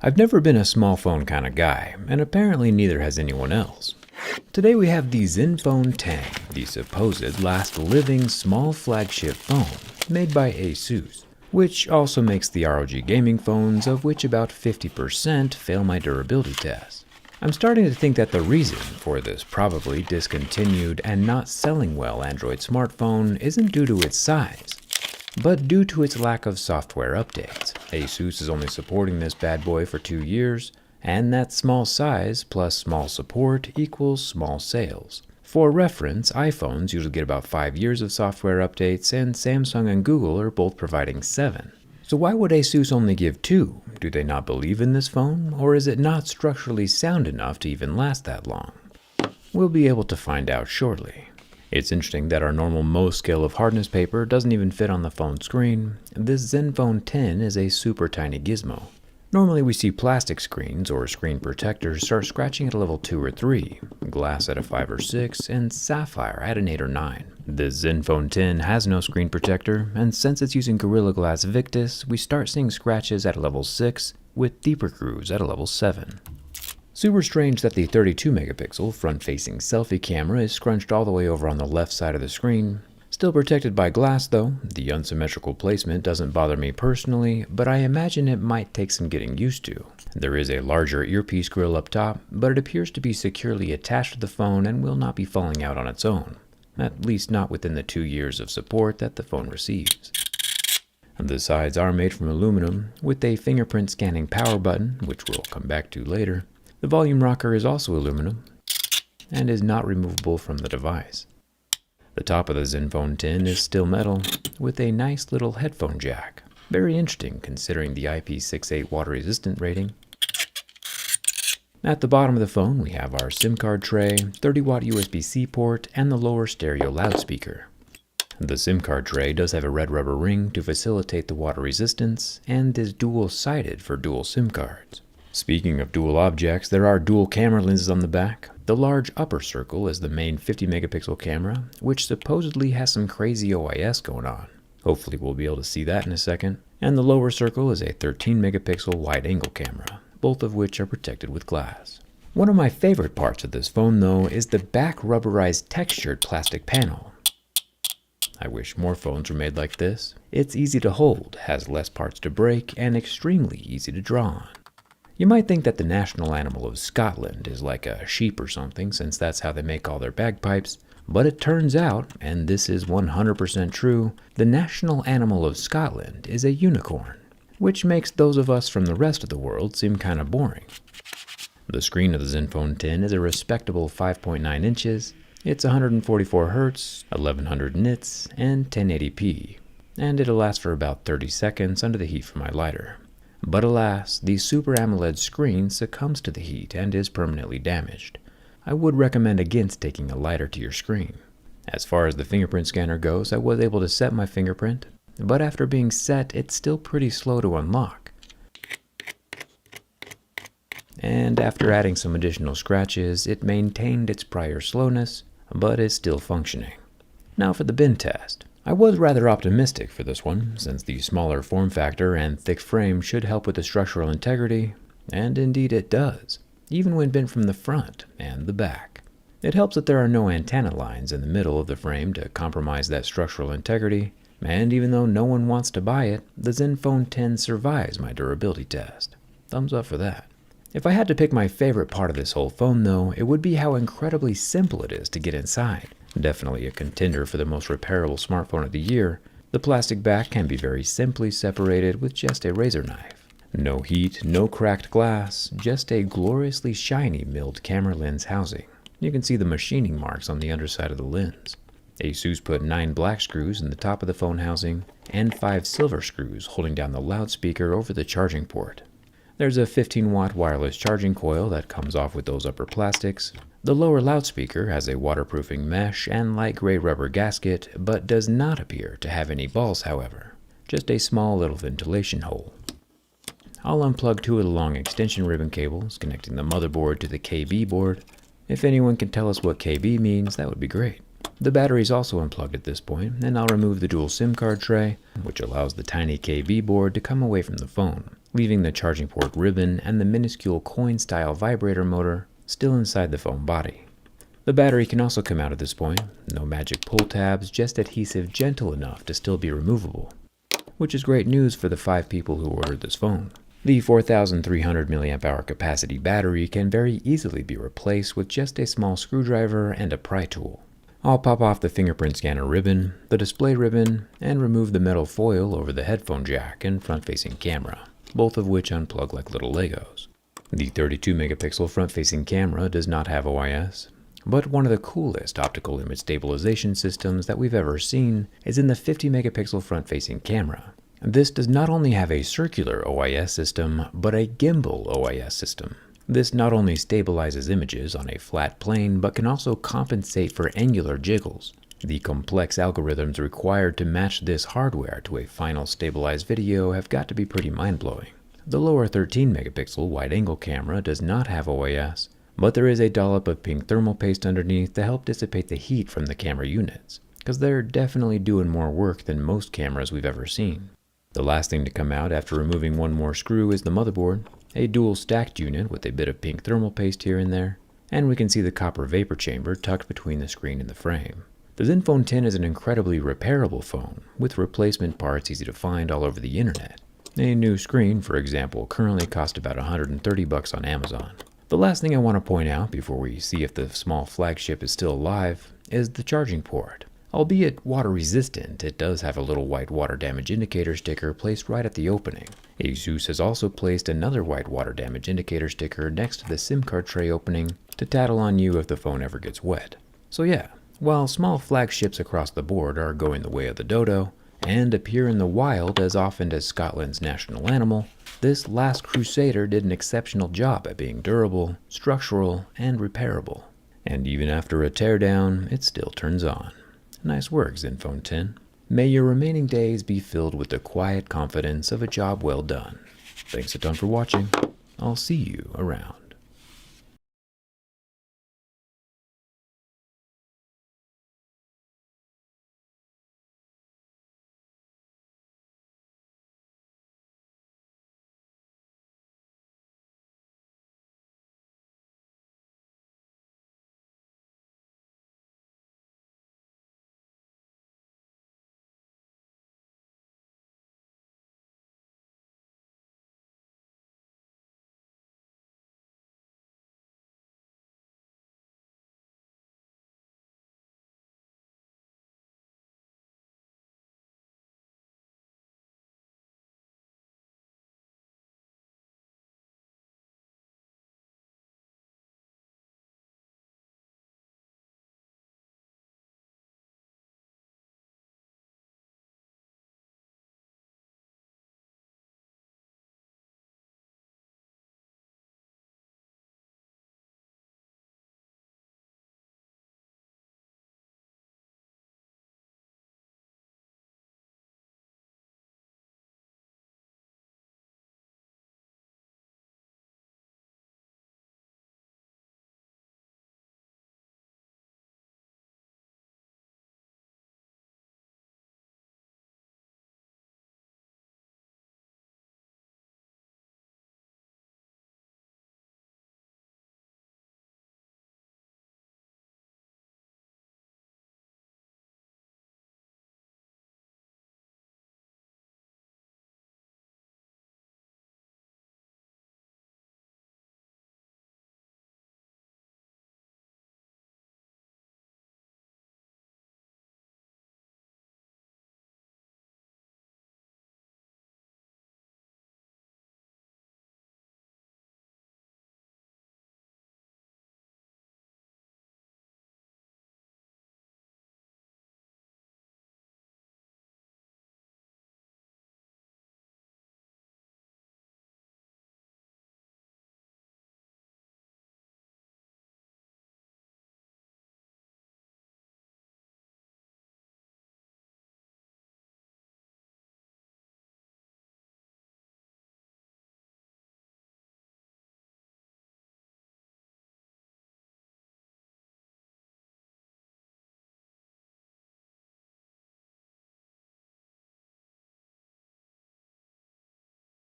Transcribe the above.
I've never been a small phone kind of guy, and apparently neither has anyone else. Today we have the Zenfone 10, the supposed last living small flagship phone made by ASUS, which also makes the ROG gaming phones, of which about 50% fail my durability test. I'm starting to think that the reason for this probably discontinued and not selling well Android smartphone isn't due to its size, but due to its lack of software updates. ASUS is only supporting this bad boy for 2 years, and that small size plus small support equals small sales. For reference, iPhones usually get about 5 years of software updates, and Samsung and Google are both providing 7. So why would ASUS only give 2? Do they not believe in this phone, or is it not structurally sound enough to even last that long? We'll be able to find out shortly. It's interesting that our normal Mohs scale of hardness paper doesn't even fit on the phone screen. This Zenfone 10 is a super tiny gizmo. Normally we see plastic screens or screen protectors start scratching at a level 2 or 3, glass at a 5 or 6, and sapphire at an 8 or 9. This Zenfone 10 has no screen protector, and since it's using Gorilla Glass Victus, we start seeing scratches at a level 6, with deeper grooves at a level 7. Super strange that the 32 megapixel front-facing selfie camera is scrunched all the way over on the left side of the screen. Still protected by glass though. The unsymmetrical placement doesn't bother me personally, but I imagine it might take some getting used to. There is a larger earpiece grill up top, but it appears to be securely attached to the phone and will not be falling out on its own. At least not within the 2 years of support that the phone receives. The sides are made from aluminum, with a fingerprint scanning power button, which we'll come back to later. The volume rocker is also aluminum, and is not removable from the device. The top of the Zenfone 10 is still metal, with a nice little headphone jack. Very interesting considering the IP68 water resistant rating. At the bottom of the phone we have our SIM card tray, 30-watt USB-C port, and the lower stereo loudspeaker. The SIM card tray does have a red rubber ring to facilitate the water resistance, and is dual-sided for dual SIM cards. Speaking of dual objects, there are dual camera lenses on the back. The large upper circle is the main 50 megapixel camera, which supposedly has some crazy OIS going on. Hopefully we'll be able to see that in a second. And the lower circle is a 13 megapixel wide angle camera, both of which are protected with glass. One of my favorite parts of this phone though is the back rubberized textured plastic panel. I wish more phones were made like this. It's easy to hold, has less parts to break, and extremely easy to draw on. You might think that the national animal of Scotland is like a sheep or something, since that's how they make all their bagpipes, but it turns out, and this is 100% true, the national animal of Scotland is a unicorn, which makes those of us from the rest of the world seem kinda boring. The screen of the Zenfone 10 is a respectable 5.9 inches, it's 144 Hz, 1100 nits, and 1080p, and it'll last for about 30 seconds under the heat from my lighter. But alas, the Super AMOLED screen succumbs to the heat and is permanently damaged. I would recommend against taking a lighter to your screen. As far as the fingerprint scanner goes, I was able to set my fingerprint, but after being set, it's still pretty slow to unlock. And after adding some additional scratches, it maintained its prior slowness, but is still functioning. Now for the bin test. I was rather optimistic for this one, since the smaller form factor and thick frame should help with the structural integrity, and indeed it does, even when bent from the front and the back. It helps that there are no antenna lines in the middle of the frame to compromise that structural integrity, and even though no one wants to buy it, the Zenfone 10 survives my durability test. Thumbs up for that. If I had to pick my favorite part of this whole phone though, it would be how incredibly simple it is to get inside. Definitely a contender for the most repairable smartphone of the year. The plastic back can be very simply separated with just a razor knife. No heat, no cracked glass, just a gloriously shiny milled camera lens housing. You can see the machining marks on the underside of the lens. ASUS put 9 black screws in the top of the phone housing, and 5 silver screws holding down the loudspeaker over the charging port. There's a 15-watt wireless charging coil that comes off with those upper plastics. The lower loudspeaker has a waterproofing mesh and light gray rubber gasket, but does not appear to have any balls however, just a small little ventilation hole. I'll unplug 2 of the long extension ribbon cables connecting the motherboard to the KB board. If anyone can tell us what KB means, that would be great. The battery is also unplugged at this point, and I'll remove the dual SIM card tray, which allows the tiny KB board to come away from the phone. leaving the charging port ribbon and the minuscule coin-style vibrator motor still inside the phone body. The battery can also come out at this point. No magic pull tabs, just adhesive gentle enough to still be removable, which is great news for the 5 people who ordered this phone. The 4,300 mAh capacity battery can very easily be replaced with just a small screwdriver and a pry tool. I'll pop off the fingerprint scanner ribbon, the display ribbon, and remove the metal foil over the headphone jack and front-facing camera, both of which unplug like little Legos. The 32 megapixel front-facing camera does not have OIS, but one of the coolest optical image stabilization systems that we've ever seen is in the 50 megapixel front-facing camera. This does not only have a circular OIS system, but a gimbal OIS system. This not only stabilizes images on a flat plane, but can also compensate for angular jiggles. The complex algorithms required to match this hardware to a final stabilized video have got to be pretty mind-blowing. The lower 13 megapixel wide-angle camera does not have OIS, but there is a dollop of pink thermal paste underneath to help dissipate the heat from the camera units, because they're definitely doing more work than most cameras we've ever seen. The last thing to come out after removing one more screw is the motherboard, a dual stacked unit with a bit of pink thermal paste here and there, and we can see the copper vapor chamber tucked between the screen and the frame. The Zenfone 10 is an incredibly repairable phone, with replacement parts easy to find all over the internet. A new screen, for example, currently costs about $130 on Amazon. The last thing I want to point out before we see if the small flagship is still alive is the charging port. Albeit water resistant, it does have a little white water damage indicator sticker placed right at the opening. ASUS has also placed another white water damage indicator sticker next to the SIM card tray opening to tattle on you if the phone ever gets wet. So yeah, while small flagships across the board are going the way of the dodo, and appear in the wild as often as Scotland's national animal, this last crusader did an exceptional job at being durable, structural, and repairable. And even after a teardown, it still turns on. Nice work, Zenfone 10. May your remaining days be filled with the quiet confidence of a job well done. Thanks a ton for watching. I'll see you around.